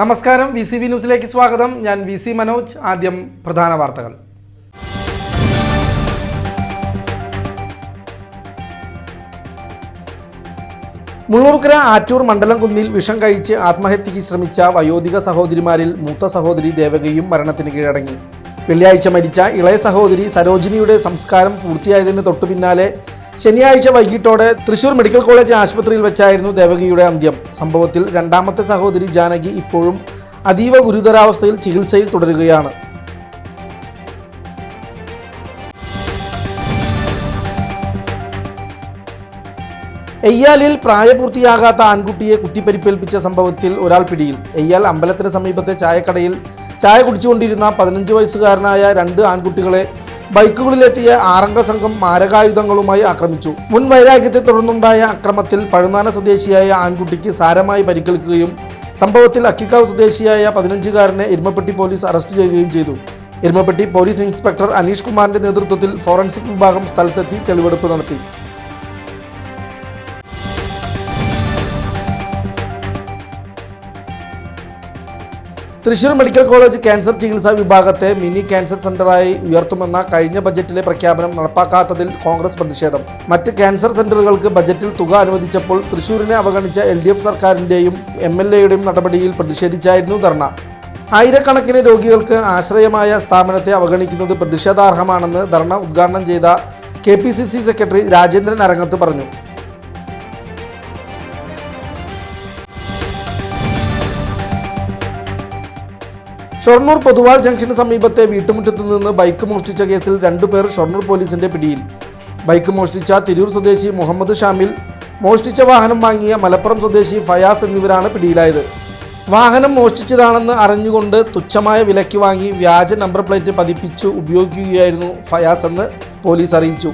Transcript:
നമസ്കാരം, VCV ന്യൂസിലേക്ക് സ്വാഗതം. ഞാൻ VC മനോജ്. ആദ്യം പ്രധാന വാർത്തകൾ. മുള്ളൂർക്കര ആറ്റൂർ മണ്ഡലംകുന്നിൽ വിഷം കഴിച്ച് ആത്മഹത്യയ്ക്ക് ശ്രമിച്ച വയോധിക സഹോദരിമാരിൽ മൂത്ത സഹോദരി ദേവകയും മരണത്തിന് കീഴടങ്ങി. വെള്ളിയാഴ്ച മരിച്ച ഇളയ സഹോദരി സരോജിനിയുടെ സംസ്കാരം പൂർത്തിയായതിന് തൊട്ടുപിന്നാലെ ശനിയാഴ്ച വൈകിട്ടോടെ തൃശൂർ മെഡിക്കൽ കോളേജ് ആശുപത്രിയിൽ വെച്ചായിരുന്നു ദേവകിയുടെ അന്ത്യം. സംഭവത്തിൽ രണ്ടാമത്തെ സഹോദരി ജാനകി ഇപ്പോഴും അതീവ ഗുരുതരാവസ്ഥയിൽ ചികിത്സയിൽ തുടരുകയാണ്. എയ്യാലിൽ പ്രായപൂർത്തിയാകാത്ത ആൺകുട്ടിയെ കുത്തിപ്പരിപ്പേൽപ്പിച്ച സംഭവത്തിൽ ഒരാൾ പിടിയിൽ. എയ്യാൽ അമ്പലത്തിന് സമീപത്തെ ചായക്കടയിൽ ചായ കുടിച്ചുകൊണ്ടിരുന്ന 15 വയസ്സുകാരനായ 2 ആൺകുട്ടികളെ ബൈക്കുകളിലെത്തിയ 6 സംഘം മാരകായുധങ്ങളുമായി ആക്രമിച്ചു. മുൻ വൈരാഗ്യത്തെ തുടർന്നുണ്ടായ അക്രമത്തിൽ പഴുനാന സ്വദേശിയായ ആൺകുട്ടിക്ക് സാരമായി പരിക്കേൽക്കുകയും സംഭവത്തിൽ അക്കിക്കാവ് സ്വദേശിയായ 15-കാരനെ എരുമപ്പെട്ടി പോലീസ് അറസ്റ്റ് ചെയ്യുകയും ചെയ്തു. എരുമപ്പെട്ടി പോലീസ് ഇൻസ്പെക്ടർ അനീഷ് കുമാറിന്റെ നേതൃത്വത്തിൽ ഫോറൻസിക് വിഭാഗം സ്ഥലത്തെത്തി തെളിവെടുപ്പ് നടത്തി. തൃശൂർ മെഡിക്കൽ കോളേജ് ക്യാൻസർ ചികിത്സാ വിഭാഗത്തെ മിനി ക്യാൻസർ സെന്ററായി ഉയർത്തുമെന്ന കഴിഞ്ഞ ബജറ്റിലെ പ്രഖ്യാപനം നടപ്പാക്കാത്തതിൽ കോൺഗ്രസ് പ്രതിഷേധം. മറ്റ് ക്യാൻസർ സെന്ററുകൾക്ക് ബജറ്റിൽ തുക അനുവദിച്ചപ്പോൾ തൃശൂരിനെ അവഗണിച്ച LDF സർക്കാരിൻ്റെയും MLAയുടെയും നടപടിയിൽ പ്രതിഷേധിച്ചായിരുന്നു ധർണ. ആയിരക്കണക്കിന് രോഗികൾക്ക് ആശ്രയമായ സ്ഥാപനത്തെ അവഗണിക്കുന്നത് പ്രതിഷേധാർഹമാണെന്ന് ധർണ ഉദ്ഘാടനം ചെയ്ത KPCC സെക്രട്ടറി രാജേന്ദ്രൻ അരങ്ങത്ത് പറഞ്ഞു. ഷൊർണൂർ പൊതുവാൾ ജംഗ്ഷന് സമീപത്തെ വീട്ടുമുറ്റത്തു നിന്ന് ബൈക്ക് മോഷ്ടിച്ച കേസിൽ 2 പേർ ഷൊർണൂർ പോലീസിന്റെ പിടിയിൽ. ബൈക്ക് മോഷ്ടിച്ച തിരൂർ സ്വദേശി മുഹമ്മദ് ഷാമിൽ, മോഷ്ടിച്ച വാഹനം വാങ്ങിയ മലപ്പുറം സ്വദേശി ഫയാസ് എന്നിവരാണ് പിടിയിലായത്. വാഹനം മോഷ്ടിച്ചതാണെന്ന് അറിഞ്ഞുകൊണ്ട് തുച്ഛമായ വിലയ്ക്ക് വാങ്ങി വ്യാജ നമ്പർ പ്ലേറ്റ് പതിപ്പിച്ചു ഉപയോഗിക്കുകയായിരുന്നു ഫയാസ് എന്ന് പോലീസ് അറിയിച്ചു.